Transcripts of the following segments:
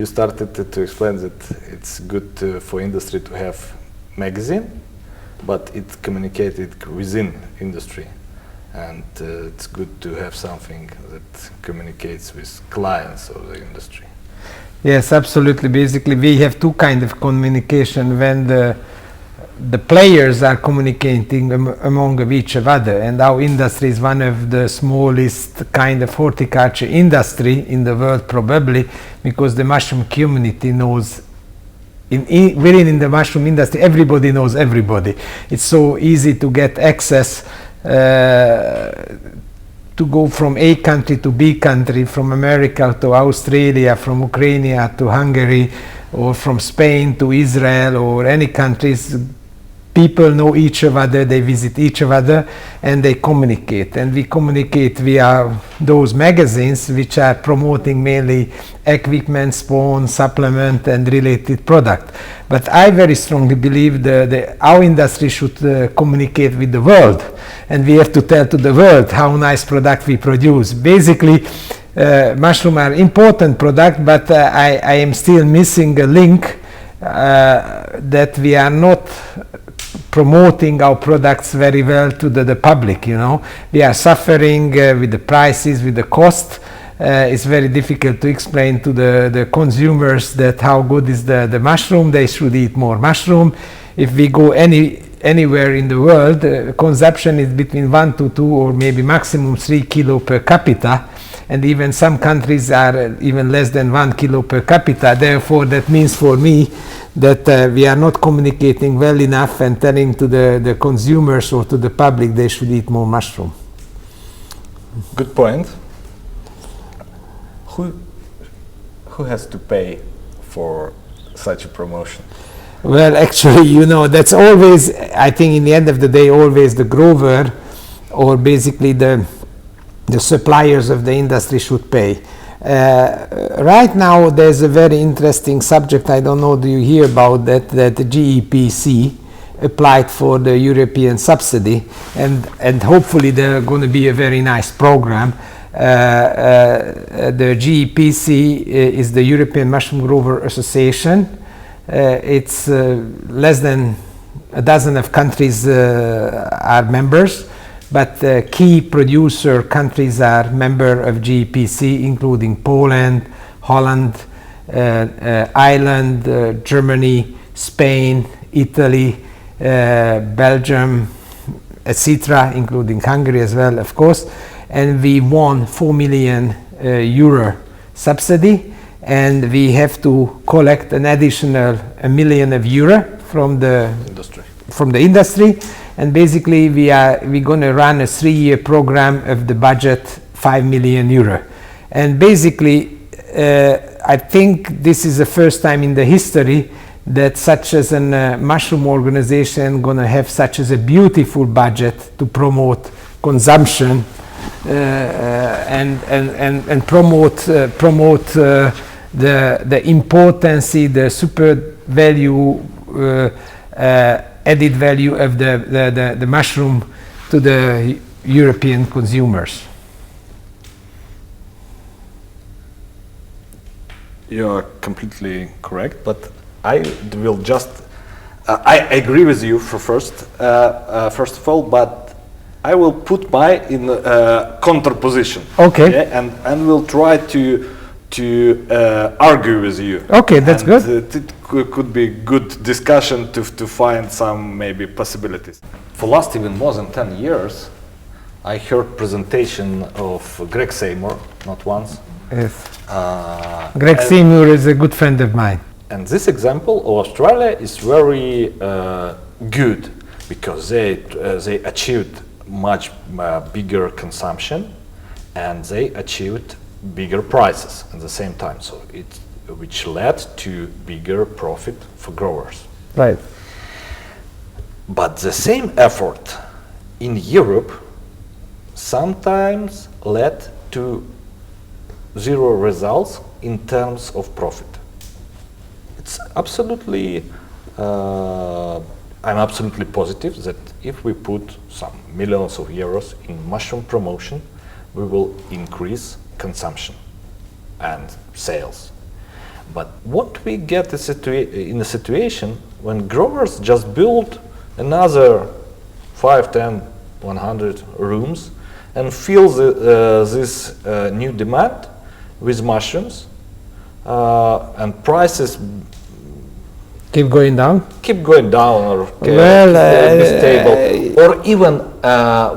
You started to explain that it's good for industry to have magazine, but it's communicated within industry, and it's good to have something that communicates with clients of the industry. Yes, absolutely. Basically, we have two kinds of communication when the players are communicating among each other, and our industry is one of the smallest kind of horticulture industry in the world, probably because the mushroom community knows within the mushroom industry everybody knows everybody. It's so easy to get access to go from A country to B country, from America to Australia, from Ukraine to Hungary, or from Spain to Israel, or any countries. People know each other, they visit each other, and they communicate. And we communicate via those magazines which are promoting mainly equipment, spawn, supplement, and related product. But I very strongly believe that our industry should communicate with the world, and we have to tell to the world how nice product we produce. Basically, mushroom are important product, but I am still missing a link that we are not promoting our products very well to the public. You know, we are suffering with the prices, with the cost. It's very difficult to explain to the consumers that how good is the mushroom. They should eat more mushroom. If we go anywhere in the world, consumption is between 1 to 2 or maybe maximum 3 kilo per capita, and even some countries are even less than 1 kilo per capita. Therefore, that means for me that we are not communicating well enough and telling to the consumers or to the public they should eat more mushroom. Good point. Who has to pay for such a promotion? Well, actually, you know, that's always, I think in the end of the day, always the grower or basically the suppliers of the industry should pay. Right now there's a very interesting subject, I don't know, do you hear about that the GEPC applied for the European subsidy, and hopefully there's going to be a very nice program. The GEPC is the European Mushroom Grower Association. It's less than a dozen of countries are members, but key producer countries are member of GEPC, including Poland, Holland, Ireland, Germany, Spain, Italy, Belgium, etc., including Hungary as well, of course. And we won 4 million euro subsidy, and we have to collect an additional €1 million from the industry. And basically we're going to run a 3-year program of the budget €5 million. And basically I think this is the first time in the history that such as a mushroom organization going to have such as a beautiful budget to promote consumption and promote the importance, the super value, added value of the mushroom to the European consumers. You are completely correct, but I will just I agree with you for first of all, but I will put my in counter position. Okay. Yeah, and will try to argue with you. Okay, that's good. It could be good discussion to find some maybe possibilities. For last even more than 10 years, I heard presentation of Greg Seymour, not once. Yes. Greg Seymour is a good friend of mine. And this example of Australia is very good because they achieved much bigger consumption, and they achieved bigger prices at the same time, so which led to bigger profit for growers. Right. But the same effort in Europe sometimes led to zero results in terms of profit. It's absolutely, I'm absolutely positive that if we put some millions of euros in mushroom promotion, we will increase consumption and sales. But what we get in a situation when growers just build another 5, 10, 100 rooms and fill this new demand with mushrooms, and prices keep going down or be stable, or even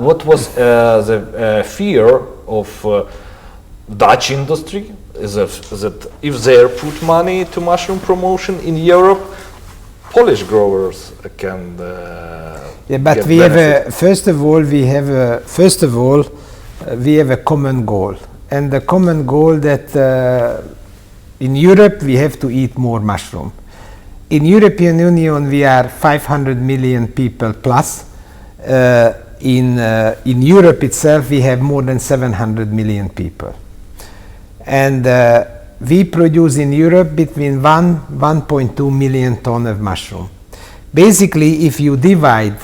what was the fear of Dutch industry is that if they put money to mushroom promotion in Europe, Polish growers can but we benefit. have first of all we have a common goal, and the common goal that in Europe we have to eat more mushroom. In European Union we are 500 million people plus. In Europe itself we have more than 700 million people, and we produce in Europe between 1.2 million ton of mushroom. Basically, if you divide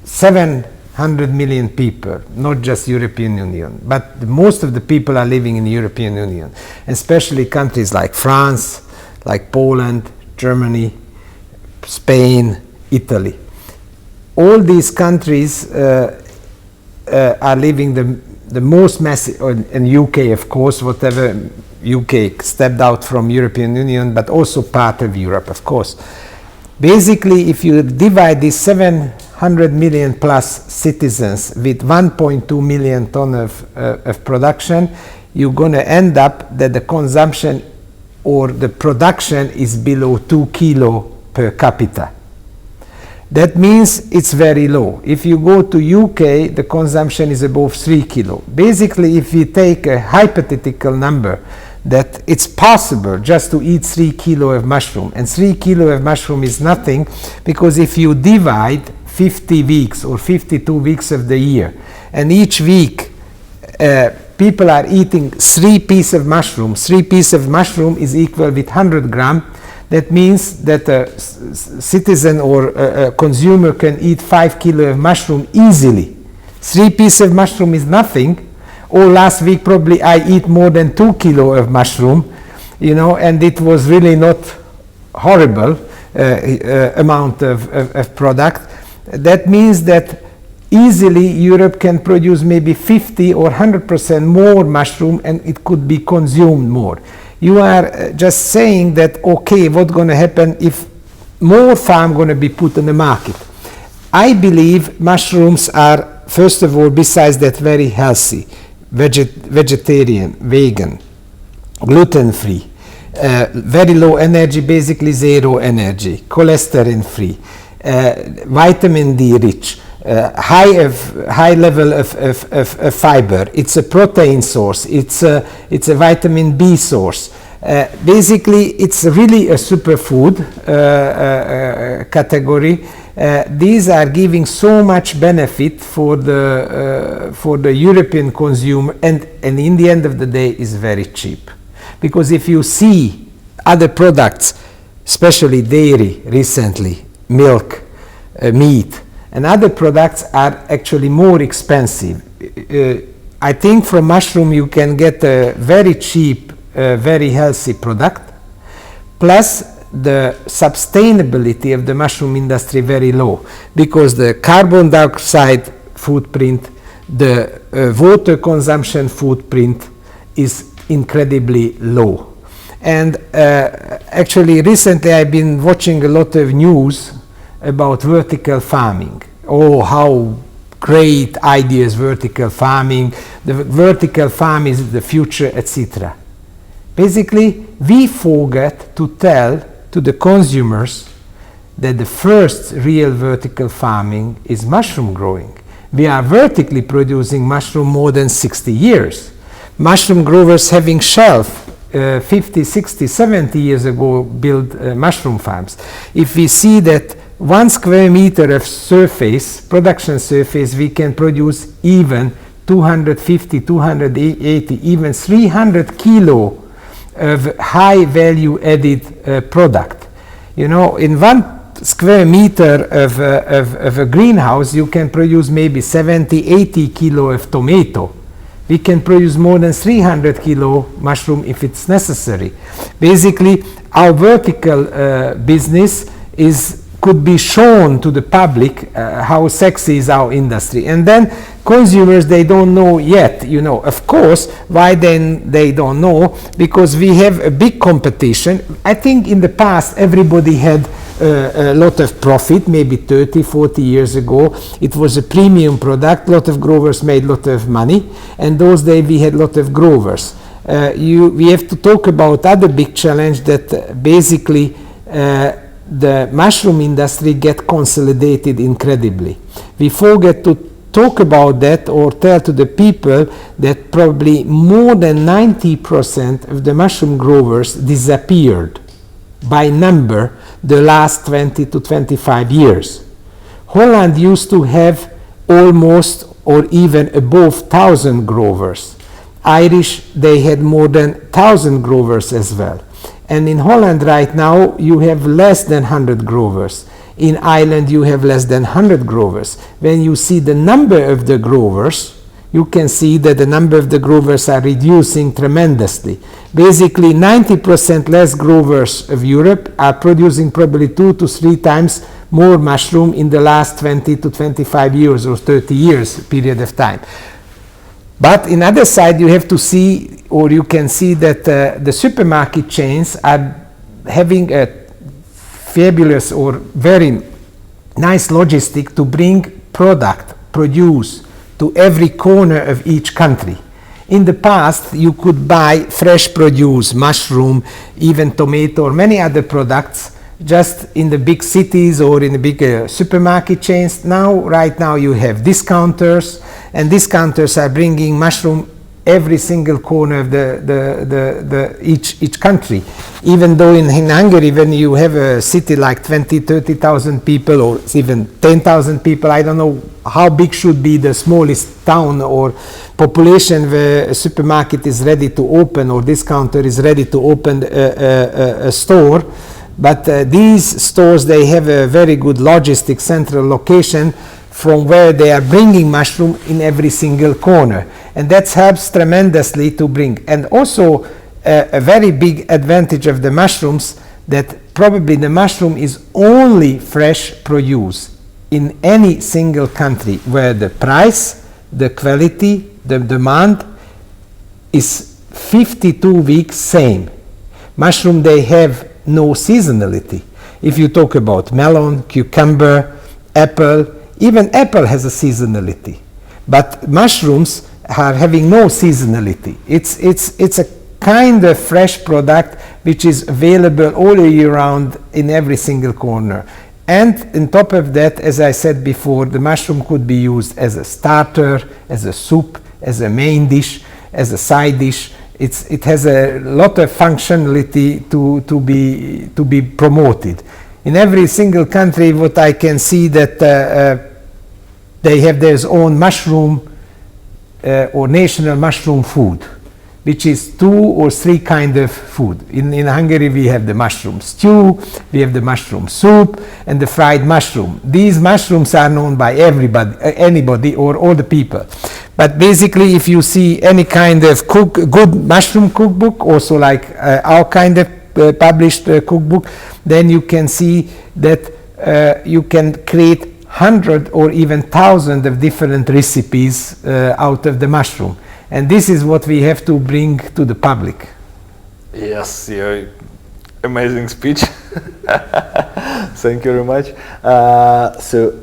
700 million people, not just European Union, but most of the people are living in the European Union, especially countries like France, like Poland, Germany, Spain, Italy. All these countries are living the most massive, and UK of course, whatever UK stepped out from European Union, but also part of Europe of course. Basically, if you divide these 700 million plus citizens with 1.2 million ton of production, you're going to end up that the consumption or the production is below 2 kilo per capita. That means it's very low. If you go to UK, the consumption is above 3 kilo. Basically, if we take a hypothetical number that it's possible just to eat 3 kilo of mushroom, and 3 kilo of mushroom is nothing, because if you divide 50 weeks or 52 weeks of the year, and each week people are eating 3 pieces of mushroom, 3 pieces of mushroom is equal with 100 gram. That means that a citizen or a consumer can eat 5 kilo of mushroom easily. 3 pieces of mushroom is nothing. Or last week probably I eat more than 2 kilo of mushroom, you know, and it was really not horrible amount of product. That means that easily Europe can produce maybe 50 or 100% more mushroom, and it could be consumed more. You are just saying that, okay, what's going to happen if more farm going to be put on the market? I believe mushrooms are, first of all, besides that, very healthy, vegetarian, vegan, gluten-free, very low energy, basically zero energy, cholesterol-free, vitamin D rich, high level of fiber. It's a protein source. It's a vitamin B source. Basically, it's really a superfood category. These are giving so much benefit for the European consumer, and in the end of the day is very cheap. Because if you see other products, especially dairy recently, milk, meat, and other products are actually more expensive. I think from mushroom you can get a very cheap, very healthy product, plus the sustainability of the mushroom industry very low, because the carbon dioxide footprint, the water consumption footprint is incredibly low. And actually recently I've been watching a lot of news about vertical farming. Oh, how great ideas vertical farming, the vertical farm is the future, etc. Basically, we forget to tell to the consumers that the first real vertical farming is mushroom growing. We are vertically producing mushroom more than 60 years. Mushroom growers having shelf 50, 60, 70 years ago built mushroom farms. If we see that 1 square meter of surface, production surface, we can produce even 250, 280, even 300 kilo of high value added product. You know, in 1 square meter of a greenhouse, you can produce maybe 70, 80 kilo of tomato. We can produce more than 300 kilo mushroom if it's necessary. Basically, our vertical business could be shown to the public how sexy is our industry. And then consumers, they don't know yet, you know. Of course, why then they don't know? Because we have a big competition. I think in the past everybody had a lot of profit, maybe 30, 40 years ago. It was a premium product. A lot of growers made a lot of money. And those days we had a lot of growers. We have to talk about other big challenge that basically the mushroom industry get consolidated incredibly. We forget to talk about that or tell to the people that probably more than 90% of the mushroom growers disappeared by number the last 20 to 25 years. Holland used to have almost or even above 1,000 growers. Irish, they had more than 1,000 growers as well. And in Holland right now, you have less than 100 growers. In Ireland, you have less than 100 growers. When you see the number of the growers, you can see that the number of the growers are reducing tremendously. Basically, 90% less growers of Europe are producing probably 2 to 3 times more mushroom in the last 20 to 25 years or 30 years period of time. But in other side, you have to see, or you can see that the supermarket chains are having a fabulous or very nice logistic to bring produce to every corner of each country. In the past, you could buy fresh produce, mushroom, even tomato or many other products just in the big cities or in the big supermarket chains. Now, right now, you have discounters, and discounters are bringing mushroom every single corner of each country. Even though in Hungary, when you have a city like 20, 30,000 people or even 10,000 people, I don't know how big should be the smallest town or population where a supermarket is ready to open or discounter is ready to open a store. But these stores, they have a very good logistic central location from where they are bringing mushroom in every single corner. And that helps tremendously to bring. And also a very big advantage of the mushrooms that probably the mushroom is only fresh produce in any single country where the price, the quality, the demand is 52 weeks same. Mushroom, they have no seasonality. If you talk about melon, cucumber, apple, even apple has a seasonality. But mushrooms are having no seasonality. It's a kind of fresh product which is available all year round in every single corner. And on top of that, as I said before, the mushroom could be used as a starter, as a soup, as a main dish, as a side dish. It has a lot of functionality to be promoted. In every single country, what I can see that they have their own mushroom or national mushroom food, which is 2 or 3 kind of food. In Hungary, we have the mushroom stew, we have the mushroom soup, and the fried mushroom. These mushrooms are known by everybody, anybody, or all the people. But basically, if you see any kind of good mushroom cookbook, also like our kind of published cookbook, then you can see that you can create 100 or even 1,000 of different recipes out of the mushroom. And this is what we have to bring to the public. Yes, yeah, amazing speech. Thank you very much. So,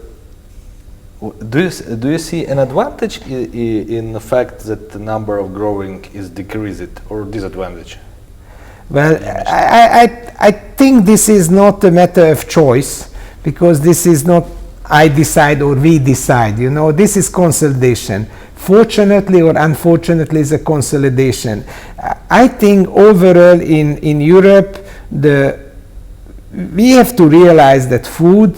do you see an advantage in the fact that the number of growing is decreased or disadvantage? Well, I think this is not a matter of choice, because this is not I decide or we decide. You know, this is consolidation. Fortunately or unfortunately, is a consolidation. I think overall in Europe, we have to realize that food,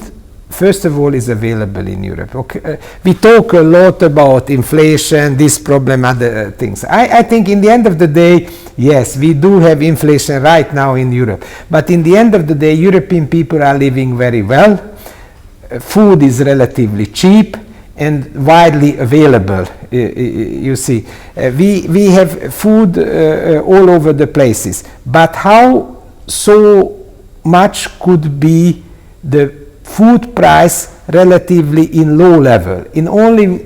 first of all, is available in Europe. Okay. We talk a lot about inflation, this problem, other things. I think in the end of the day, yes, we do have inflation right now in Europe. But in the end of the day, European people are living very well. Food is relatively cheap, and widely available. You see, we have food all over the places, but how so much could be the food price relatively in low level? In only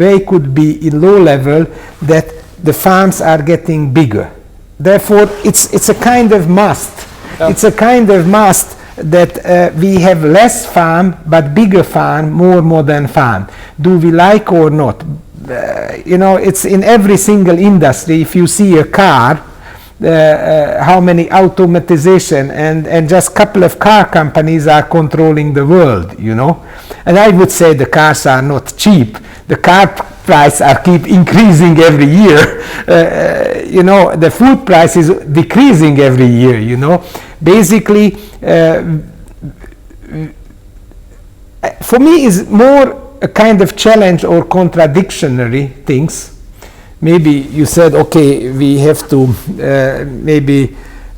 way could be in low level that the farms are getting bigger. Therefore, it's a kind of must. It's a kind of must that we have less farm but bigger farm, more modern farm. Do we like or not? You know, it's in every single industry. If you see a car, how many automatization and just couple of car companies are controlling the world, you know. And I would say the cars are not cheap. The car price are keep increasing every year. You know, the food price is decreasing every year, you know. Basically, for me is more a kind of challenge or contradictionary things. Maybe you said, okay, we have to maybe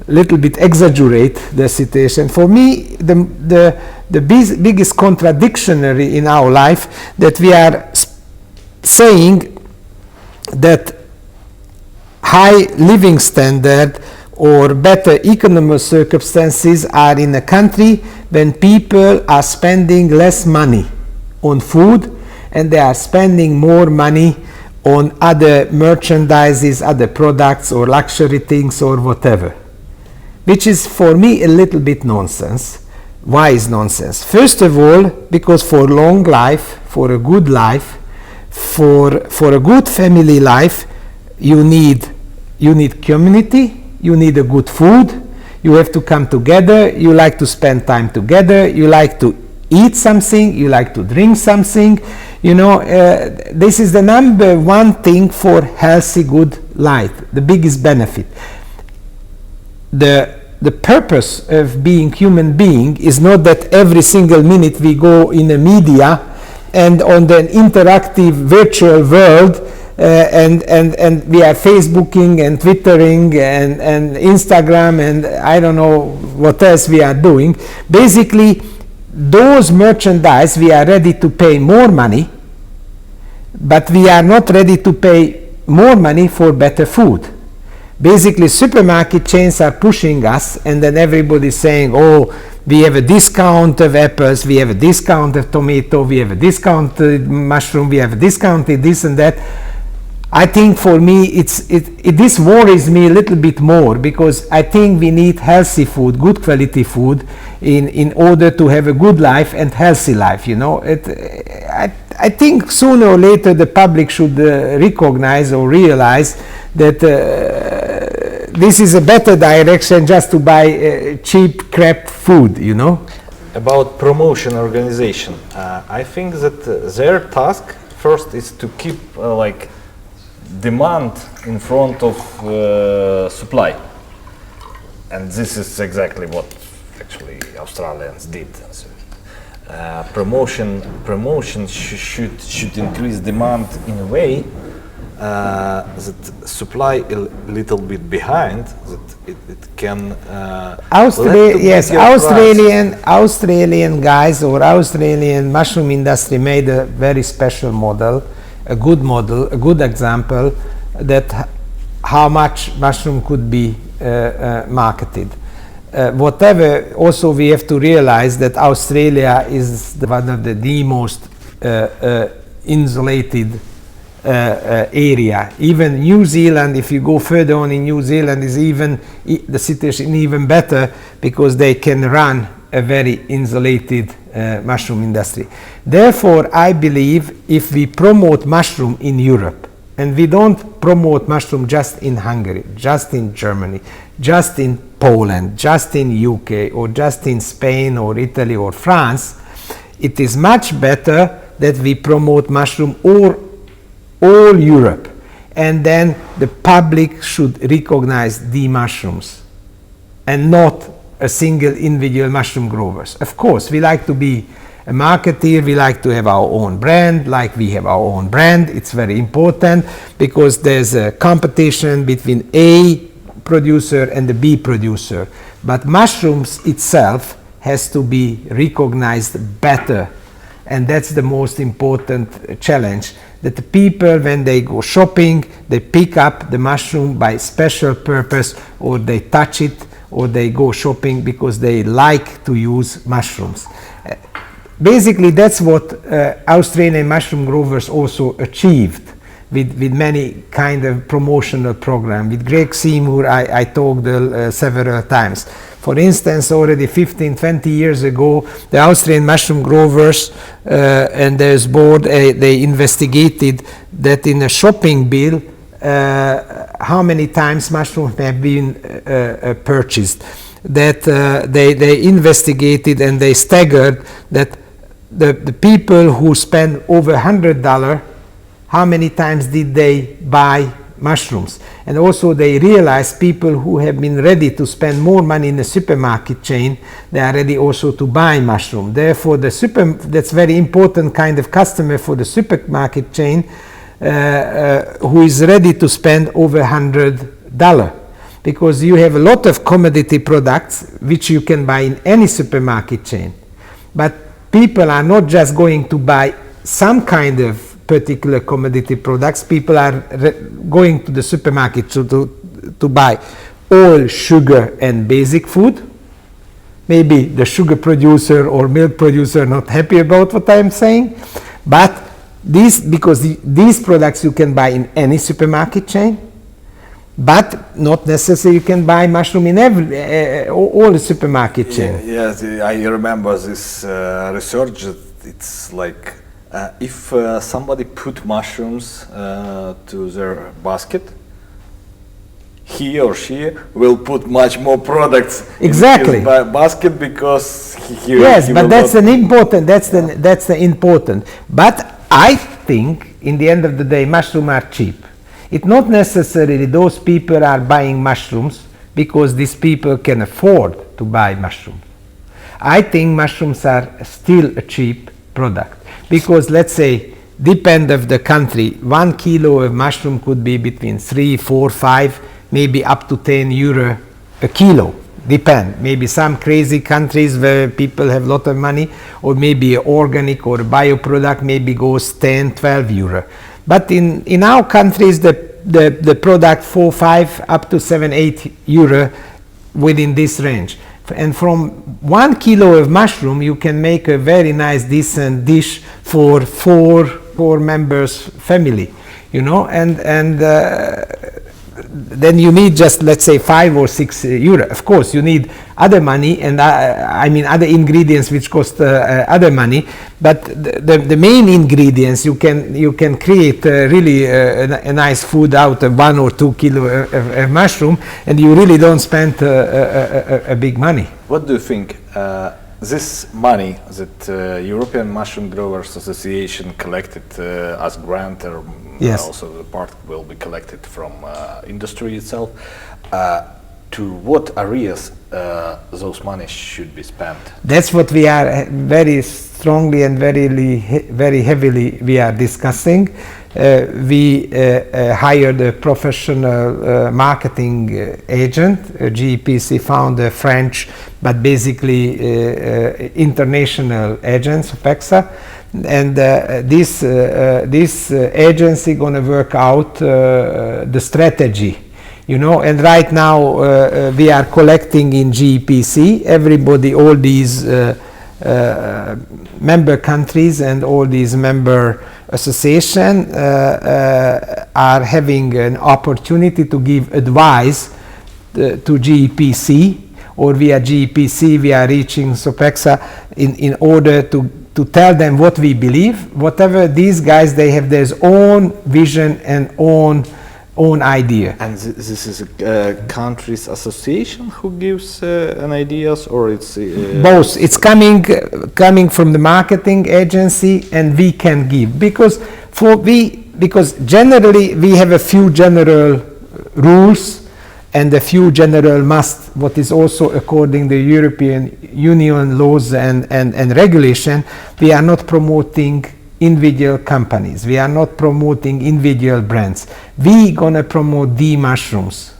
little bit exaggerate the situation. For me, the biggest contradictionary in our life that we are saying that high living standard or better economic circumstances are in a country when people are spending less money on food and they are spending more money on other merchandises, other products or luxury things or whatever, which is for me a little bit nonsense. Why is nonsense? First of all, because for long life, for a good life, for a good family life, you need community, you need a good food, you have to come together, you like to spend time together, you like to eat something, you like to drink something, you know. This is the number one thing for healthy good life, the biggest benefit. The purpose of being human being is not that every single minute we go in the media and on the interactive virtual world and we are Facebooking and Twittering and Instagram and I don't know what else we are doing. Basically, those merchandise we are ready to pay more money, but we are not ready to pay more money for better food. Basically, supermarket chains are pushing us, and then everybody is saying, oh, we have a discount of apples, we have a discount of tomato, we have a discounted mushroom, we have a discounted this and that. I think for me, this worries me a little bit more, because I think we need healthy food, good quality food, in order to have a good life and healthy life, you know. I think sooner or later the public should recognize or realize that this is a better direction just to buy cheap crap food, you know. About promotion organization, I think that their task first is to keep like demand in front of supply, and this is exactly what actually Australians did. So, promotion should increase demand in a way that supply a little bit behind, that it can Australian guys or Australian mushroom industry made a very special model, a good example that how much mushroom could be marketed. Whatever, also we have to realize that Australia is one of the most insulated area. Even New Zealand, if you go further on in New Zealand, is even the situation even better, because they can run a very insulated mushroom industry. Therefore, I believe if we promote mushroom in Europe, and we don't promote mushroom just in Hungary, just in Germany, just in Poland, just in UK, or just in Spain or Italy or France, it is much better that we promote mushroom all Europe, and then the public should recognize the mushrooms and not a single individual mushroom growers. Of course, we like to be a marketeer, we like to have our own brand, like we have our own brand. It's very important because there's a competition between A producer and the B producer. But mushrooms itself has to be recognized better And that's the most important challenge, that the people, when they go shopping, they pick up the mushroom by special purpose, or they touch it, or they go shopping because they like to use mushrooms. Basically, that's what Australian mushroom growers also achieved with many kind of promotional program. With Greg Seymour, I talked several times. For instance, already 15-20 years ago, the Austrian mushroom growers and their board, they investigated that in a shopping bill, how many times mushrooms have been purchased. That they investigated and they staggered that the people who spend over $100, how many times did they buy mushrooms? And also they realized people who have been ready to spend more money in the supermarket chain, they are ready also to buy mushroom. Therefore, that's very important kind of customer for the supermarket chain who is ready to spend over $100. Because you have a lot of commodity products which you can buy in any supermarket chain. But people are not just going to buy some kind of particular commodity products. People are going to the supermarket to buy all sugar and basic food. Maybe the sugar producer or milk producer not happy about what I'm saying, but because these products you can buy in any supermarket chain, but not necessarily you can buy mushroom in all the supermarket chain. Yes, I remember this research. It's like if somebody put mushrooms to their basket, he or she will put much more products exactly in his basket because he yes, he but will that's not an important. That's the important. But I think in the end of the day, mushrooms are cheap. It's not necessarily those people are buying mushrooms because these people can afford to buy mushrooms. I think mushrooms are still a cheap product because, let's say, depend of the country, 1 kilo of mushroom could be between 3, 4, 5, maybe up to 10 euro a kilo. Depend. Maybe some crazy countries where people have a lot of money, or maybe organic or bioproduct maybe goes 10, 12 euro. But in our countries, the product 4, 5 up to 7, 8 euro within this range. And from 1 kilo of mushroom, you can make a very nice, decent dish for four members family, you know, and then you need just, let's say, 5 or 6 euro. Of course, you need other money, and I mean other ingredients which cost other money. But the main ingredients you can create really a nice food out of 1 or 2 kilo of mushroom, and you really don't spend a big money. What do you think? This money that European Mushroom Growers Association collected as grant, or yes, also the part will be collected from industry itself, to what areas those money should be spent? That's what we are very strongly and very heavily we are discussing. We hired a professional marketing agent, a GEPC founder, French, but basically international agent, SOPEXA. And this agency gonna work out the strategy, you know. And right now we are collecting in GEPC. Everybody, all these member countries and all these member association are having an opportunity to give advice to GEPC, or via GEPC we are reaching SOPEXA in order to tell them what we believe. Whatever these guys, they have their own vision and own idea. And this is a country's association who gives an ideas, or it's both? It's coming from the marketing agency, and we can give because generally we have a few general rules and a few general must, what is also according to European Union laws and regulation. We are not promoting individual companies. We are not promoting individual brands. We gonna promote the mushrooms.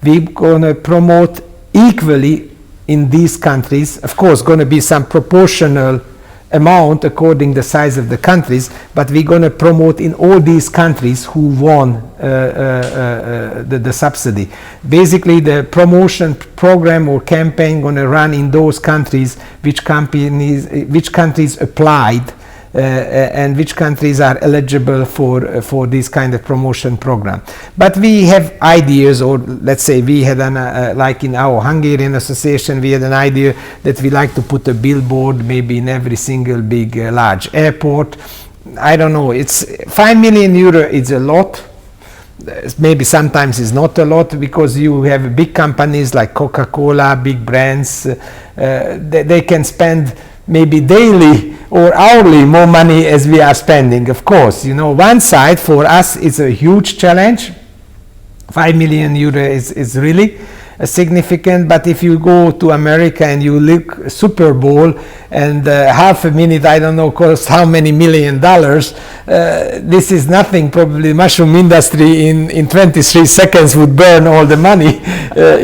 We gonna promote equally in these countries. Of course, gonna be some proportional amount according the size of the countries, but we're going to promote in all these countries who won the subsidy. Basically, the promotion program or campaign going to run in those countries which countries applied and which countries are eligible for this kind of promotion program. But we have ideas, or let's say we had like in our Hungarian association, we had an idea that we like to put a billboard maybe in every single big large airport. I don't know, it's 5 million euro, it's a lot. Maybe sometimes it's not a lot, because you have big companies like Coca-Cola, big brands, they can spend maybe daily or hourly more money as we are spending. Of course, you know, one side for us is a huge challenge. 5 million euro is really significant, but if you go to America and you look Super Bowl and half a minute, I don't know, costs how many $1 million, this is nothing. Probably mushroom industry in 23 seconds would burn all the money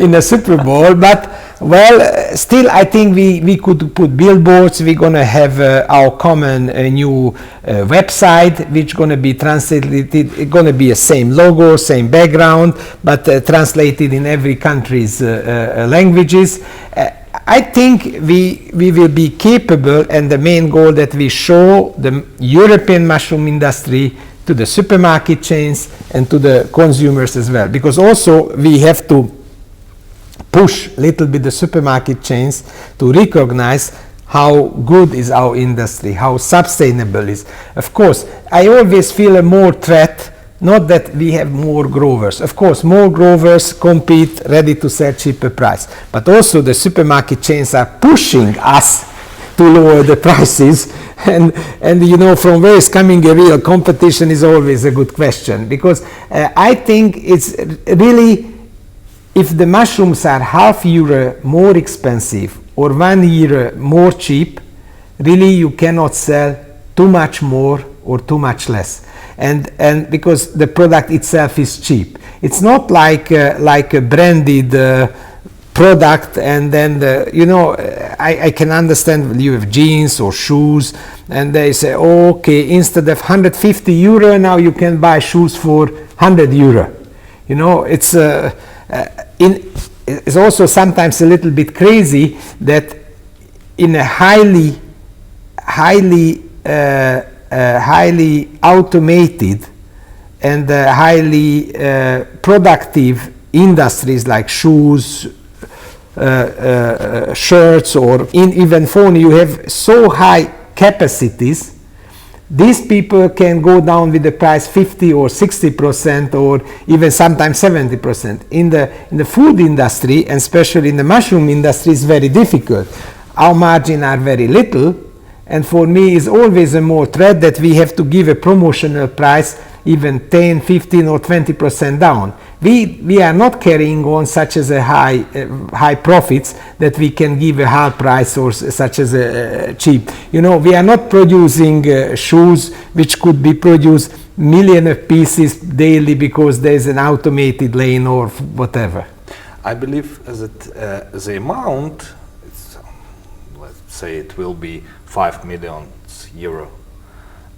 in a Super Bowl. But well, still I think we could put billboards. We're going to have our common new website, which going to be translated. It's going to be a same logo, same background, but translated in every country's languages. I think we will be capable, and the main goal that we show the European mushroom industry to the supermarket chains and to the consumers as well, because also we have to push a little bit the supermarket chains to recognize how good is our industry, how sustainable is. Of course, I always feel a more threat, not that we have more growers. Of course, more growers compete, ready to sell cheaper price, but also the supermarket chains are pushing us to lower the prices, and you know, from where is coming a real competition is always a good question, because I think it's really, if the mushrooms are €0.5 more expensive or €1 more cheap, really you cannot sell too much more or too much less, and because the product itself is cheap. It's not like a branded product, and then you know, I can understand you have jeans or shoes and they say, oh, okay, instead of €150 now you can buy shoes for €100. You know, it's it's also sometimes a little bit crazy that in a highly automated and highly productive industries like shoes, shirts, or even phone, you have so high capacities. These people can go down with the price 50 or 60% or even sometimes 70%. In the food industry, and especially in the mushroom industry, it's very difficult. Our margins are very little, and for me it's always a more threat that we have to give a promotional price even 10, 15 or 20% down. We are not carrying on such as a high profits that we can give a high price or such as a cheap. You know, we are not producing shoes which could be produced million of pieces daily because there's an automated lane or whatever. I believe that the amount, let's say it will be €5 million.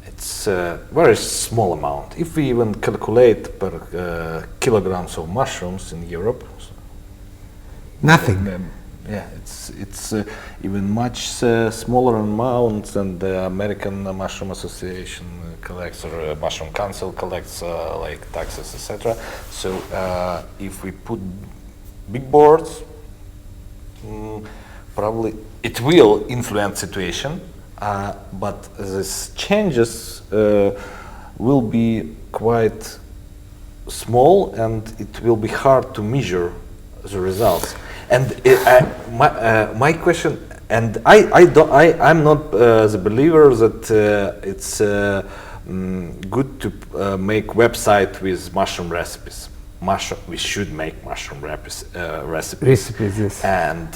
It's a very small amount. If we even calculate per kilograms of mushrooms in Europe, nothing. Yeah, it's even much smaller amounts than the American Mushroom Association collects, or Mushroom Council collects, like taxes, etc. So if we put big boards, probably it will influence situation. But these changes will be quite small, and it will be hard to measure the results. And my question, and I'm not the believer that it's good to make website with mushroom recipes. We should make mushroom recipes. Recipes, yes. And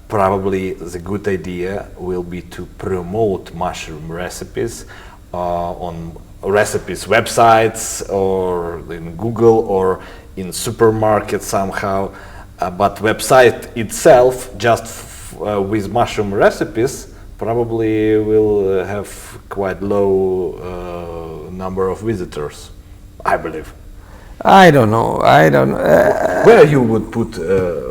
probably the good idea will be to promote mushroom recipes on recipes websites or in Google or in supermarkets somehow. But website itself, just with mushroom recipes, probably will have quite low number of visitors, I believe. I don't know. Where you would put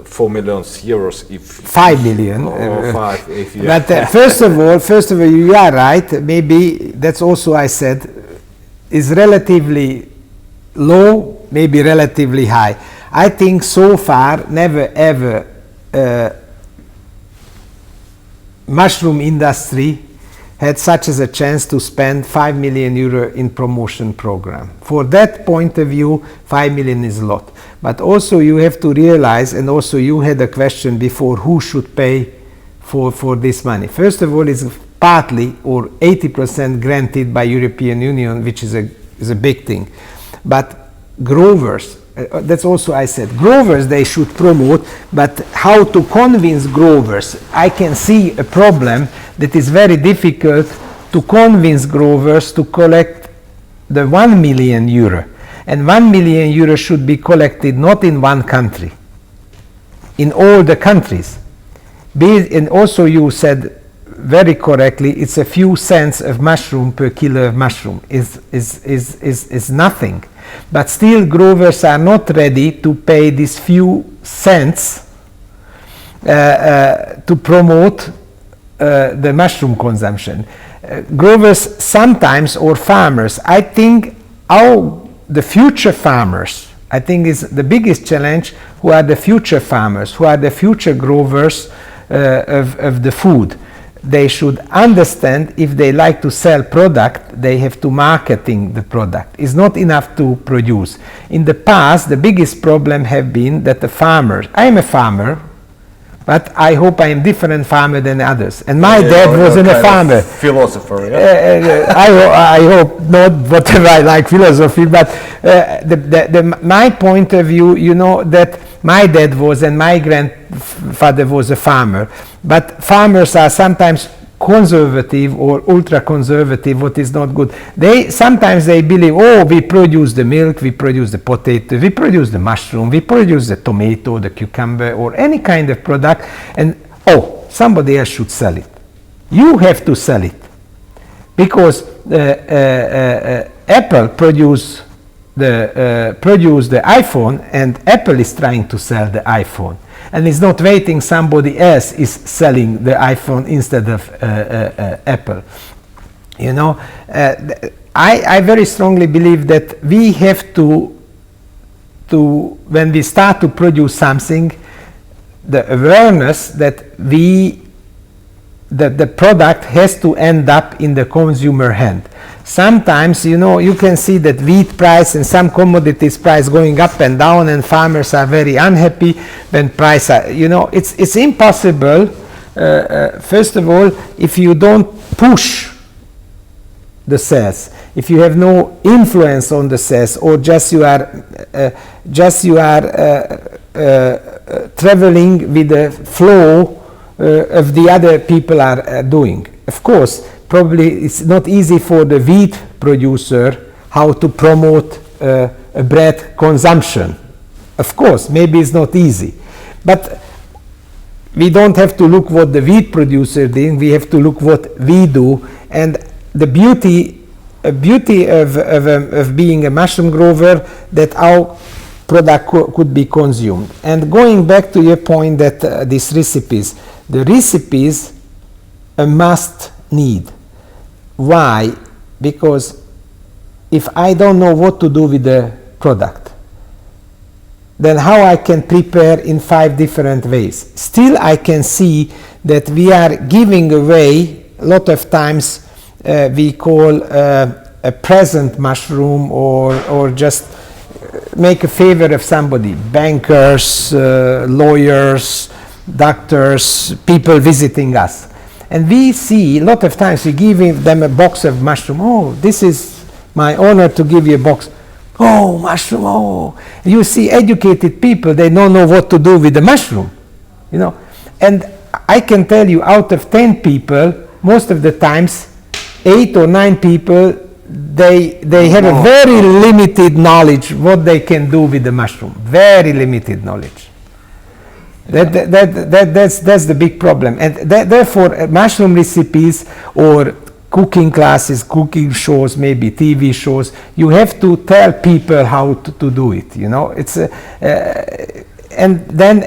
4 million euros if 5 million. Or 5 if you. But first of all, you are right. Maybe that's also I said is relatively low, maybe relatively high. I think so far never ever mushroom industry had such as a chance to spend 5 million euro in promotion program. For that point of view, 5 million is a lot. But also you have to realize, and also you had a question before, who should pay for this money. First of all, it's partly or 80% granted by European Union, which is a big thing. But growers, that's also I said, growers they should promote, but how to convince growers? I can see a problem that is very difficult to convince growers to collect the 1 million euro. And 1 million euro should be collected not in one country, in all the countries. And also you said very correctly, it's a few cents of mushroom per kilo of mushroom is nothing. But still growers are not ready to pay these few cents to promote the mushroom consumption. Growers sometimes, or farmers, I think the future farmers, I think is the biggest challenge, who are the future farmers, who are the future growers of the food. They should understand if they like to sell product, they have to marketing the product. It's not enough to produce. In the past, the biggest problem have been that the farmers, I am a farmer, but I hope I am different farmer than others. And my dad wasn't a farmer. Philosopher, yeah? I hope not, whatever I like philosophy, but my point of view, you know, that my dad was and my grandfather was a farmer. But farmers are sometimes conservative or ultra conservative, what is not good. Sometimes they believe, oh, we produce the milk, we produce the potato, we produce the mushroom, we produce the tomato, the cucumber, or any kind of product, and oh, somebody else should sell it. You have to sell it, because Apple produce the iPhone, and Apple is trying to sell the iPhone. And it's not waiting somebody else is selling the iPhone instead of Apple. You know, I very strongly believe that we have to when we start to produce something, the awareness that the product has to end up in the consumer hand. Sometimes, you know, you can see that wheat price and some commodities price going up and down, and farmers are very unhappy when price are, you know, it's impossible, first of all, if you don't push the sales, if you have no influence on the sales, or just you are traveling with the flow of the other people are doing. Of course, probably it's not easy for the wheat producer how to promote bread consumption. Of course, maybe it's not easy. But we don't have to look what the wheat producer did, we have to look what we do. And the beauty of being a mushroom grower, that our product could be consumed. And going back to your point that these recipes, the recipes a must need. Why? Because if I don't know what to do with the product, then how I can prepare in 5 different ways. Still I can see that we are giving away, a lot of times we call a present mushroom, or just make a favor of somebody, bankers, lawyers, doctors, people visiting us. And we see a lot of times we give them a box of mushroom. Oh, this is my honor to give you a box. Oh, mushroom, oh. You see educated people, they don't know what to do with the mushroom, you know. And I can tell you, out of 10 people, most of the times, 8 or 9 people, they have a very limited knowledge what they can do with the mushroom. Very limited knowledge. That's the big problem. And therefore, mushroom recipes or cooking classes, cooking shows, maybe TV shows, you have to tell people how to do it, you know. It's and then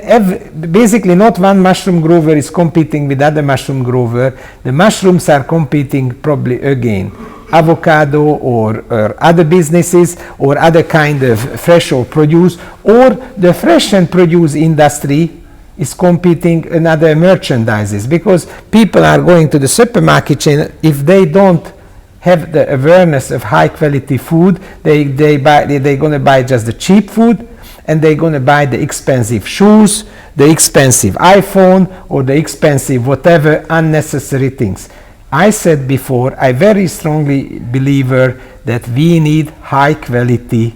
basically not one mushroom grower is competing with other mushroom grower. The mushrooms are competing probably again avocado or other businesses or other kind of fresh or produce, or the fresh and produce industry is competing in other merchandises, because people are going to the supermarket chain. If they don't have the awareness of high quality food, they're going to buy just the cheap food, and they're going to buy the expensive shoes, the expensive iPhone, or the expensive whatever unnecessary things. I said before, I very strongly believer that we need high quality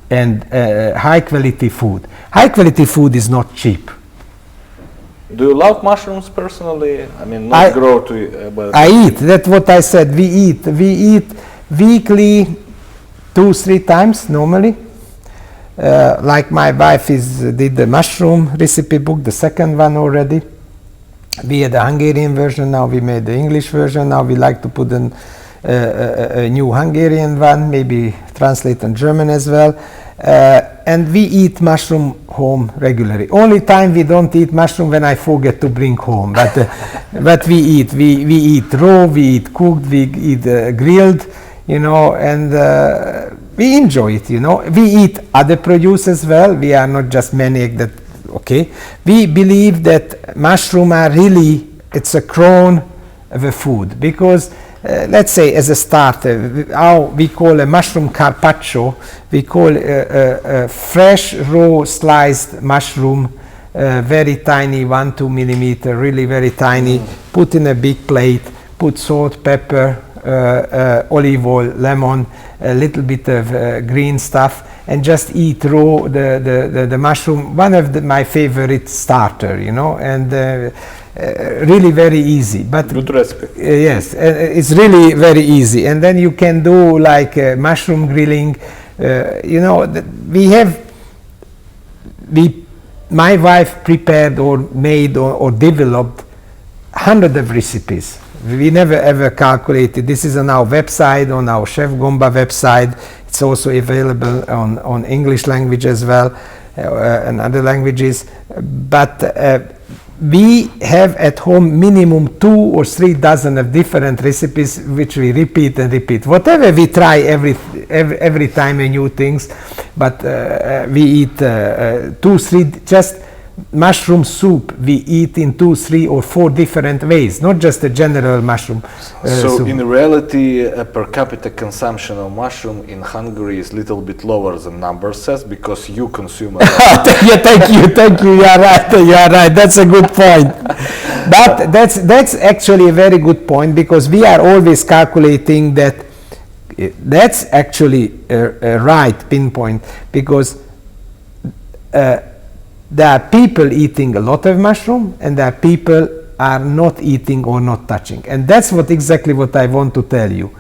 and high quality food. High quality food is not cheap. Do you love mushrooms personally? I mean, not grow to. But I eat. That's what I said. We eat weekly, 2-3 times normally. Like my wife did the mushroom recipe book, the second one already. We had the Hungarian version, now we made the English version. Now we like to put a new Hungarian one, maybe translate in German as well. And we eat mushroom home regularly. Only time we don't eat mushroom when I forget to bring home. But we eat. We eat raw, we eat cooked, we eat grilled, you know, and we enjoy it, you know. We eat other produce as well. We are not just maniac that, okay. We believe that mushroom are really, it's a crown of a food, because let's say as a starter, how we call a mushroom carpaccio, we call a fresh raw sliced mushroom, very tiny, 1-2 millimeter, really very tiny, put in a big plate, put salt, pepper, olive oil, lemon, a little bit of green stuff, and just eat raw the mushroom. One of my favorite starter, you know, and really very easy. But good recipe. Yes, it's really very easy. And then you can do like mushroom grilling. You know, my wife prepared or made or developed hundreds of recipes. We never ever calculated. This is on our website, on our Chef Gomba website. It's also available on English language as well, and other languages. But we have at home minimum 2 or 3 dozen of different recipes, which we repeat and repeat. Whatever we try every time a new things, but we eat 2-3 just mushroom soup. We eat in 2, 3, or 4 different ways, not just a general mushroom so soup. in reality, per capita consumption of mushroom in Hungary is a little bit lower than number says, because you consume a lot. Thank you. You are right. That's a good point. But that's actually a very good point, because we are always calculating that. That's actually a right pinpoint, because there are people eating a lot of mushroom, and there are people are not eating or not touching. And that's exactly what I want to tell you.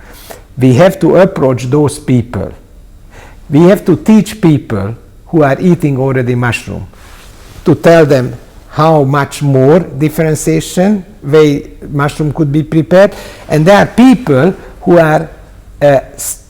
We have to approach those people. We have to teach people who are eating already mushroom, to tell them how much more differentiation way mushroom could be prepared. And there are people who are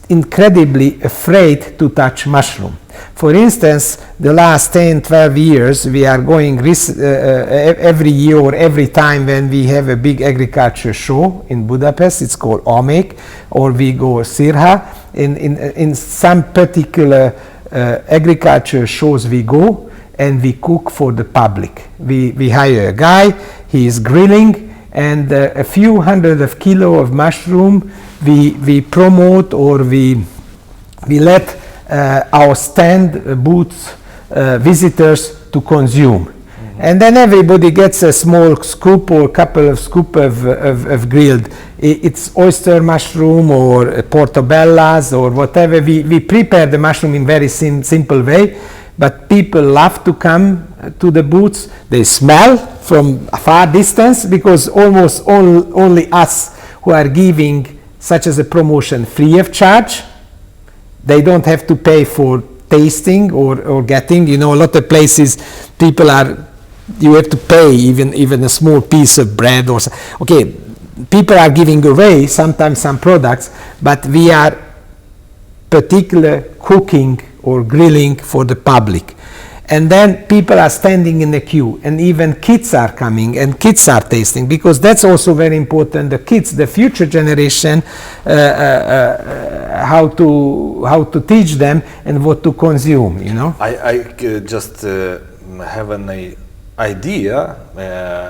incredibly afraid to touch mushroom. For instance, the last 10-12 years, we are going every year or every time when we have a big agriculture show in Budapest. It's called AMGA, or we go Sirha. In some particular agriculture shows we go, and we cook for the public. We hire a guy, he is grilling, and a few hundred of kilo of mushroom we promote, or we let our stand booths visitors to consume. And then everybody gets a small scoop or a couple of scoop of grilled. It's oyster mushroom or portobellas or whatever. We prepare the mushroom in very simple way, but people love to come to the booths. They smell from a far distance, because almost only us who are giving such as a promotion free of charge. They don't have to pay for tasting or getting, you know, a lot of places people are you have to pay even a small piece of bread or okay. People are giving away sometimes some products, but we are particular cooking or grilling for the public. And then people are standing in the queue, and even kids are coming and kids are tasting, because that's also very important. The kids, the future generation, how to teach them and what to consume. You know. I just have an idea,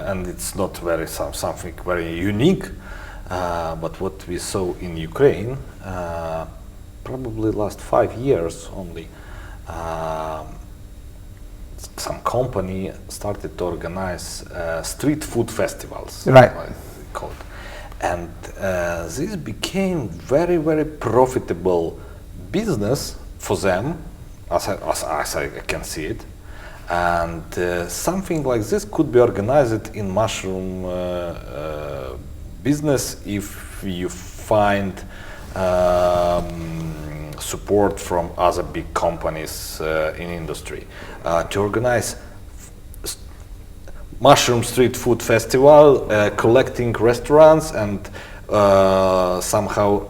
and it's not very something very unique, but what we saw in Ukraine, probably last 5 years only. Some company started to organize street food festivals, right? Called, and this became very, very profitable business for them, as I can see it. And something like this could be organized in mushroom business if you find support from other big companies in industry to organize mushroom street food festival, collecting restaurants and somehow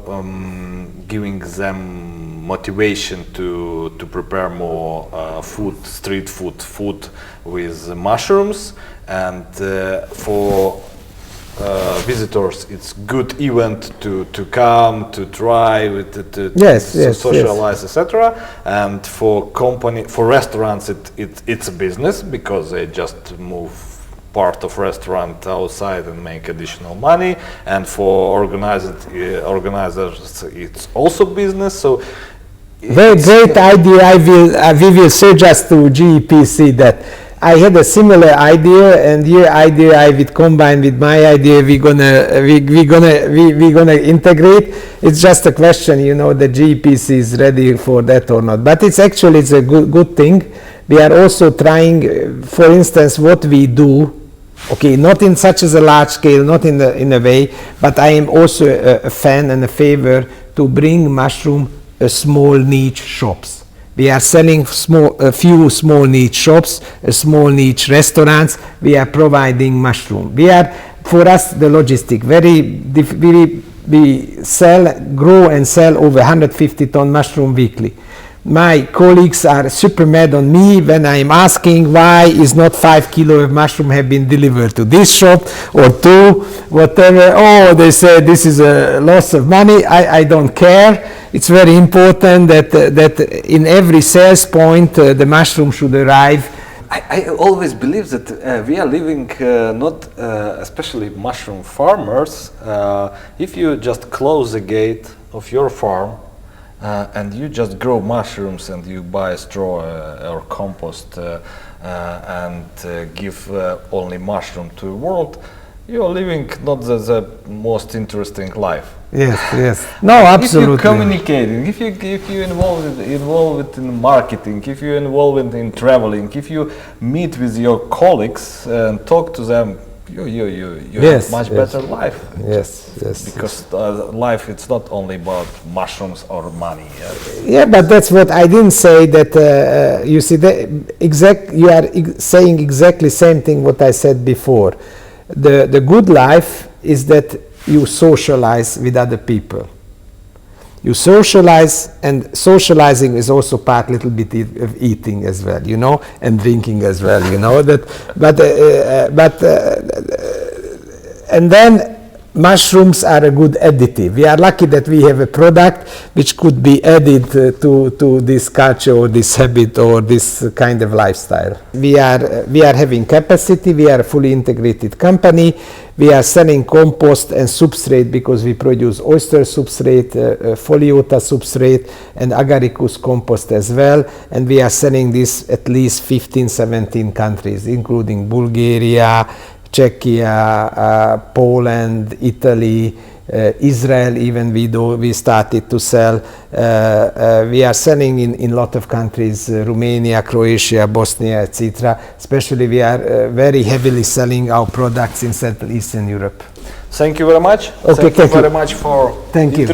giving them motivation to prepare more street food with mushrooms, and for visitors, it's good event to come, to try, to socialize, etc. And for restaurants, it's a business, because they just move part of restaurant outside and make additional money. And for organizers, it's also business. So very great idea. We will suggest to GEPC that I had a similar idea, and your idea I would combine with my idea. We're gonna integrate. It's just a question, you know, the GEPC is ready for that or not. But it's a good thing. We are also trying, for instance, what we do. Okay, not in such as a large scale, not in a way, but I am also a fan and a favor to bring mushroom small niche shops. We are selling a few small niche shops, small niche restaurants. We are providing mushroom. We are, for us, the logistic we grow and sell over 150 ton mushroom weekly. My colleagues are super mad on me when I'm asking why is not 5 kilo of mushroom have been delivered to this shop or 2, whatever. Oh, they say this is a loss of money. I don't care. It's very important that in every sales point the mushroom should arrive. I always believe that we are living not, especially mushroom farmers, if you just close the gate of your farm and you just grow mushrooms and you buy straw or compost and give only mushroom to the world, you are living not the most interesting life. Yes. No, absolutely. If you communicating, if you involved in marketing, if you involved in traveling, if you meet with your colleagues and talk to them, you have much better life. Yes. Because life, it's not only about mushrooms or money. Yeah, but that's what I didn't say. That you see, you are saying exactly same thing what I said before. The good life is that you socialize with other people. You socialize, and socializing is also part little bit of eating as well, you know, and drinking as well, you know. And then mushrooms are a good additive. We are lucky that we have a product which could be added to this culture or this habit or this kind of lifestyle. We are having capacity. We are a fully integrated company. We are selling compost and substrate because we produce oyster substrate, foliota substrate, and agaricus compost as well. And we are selling this at least 15, 17 countries, including Bulgaria, Czechia, Poland, Italy, Israel. Even we started to sell. We are selling in a lot of countries, Romania, Croatia, Bosnia, etc. Especially we are very heavily selling our products in Central Eastern Europe. Thank you very much. Okay, thank you very much for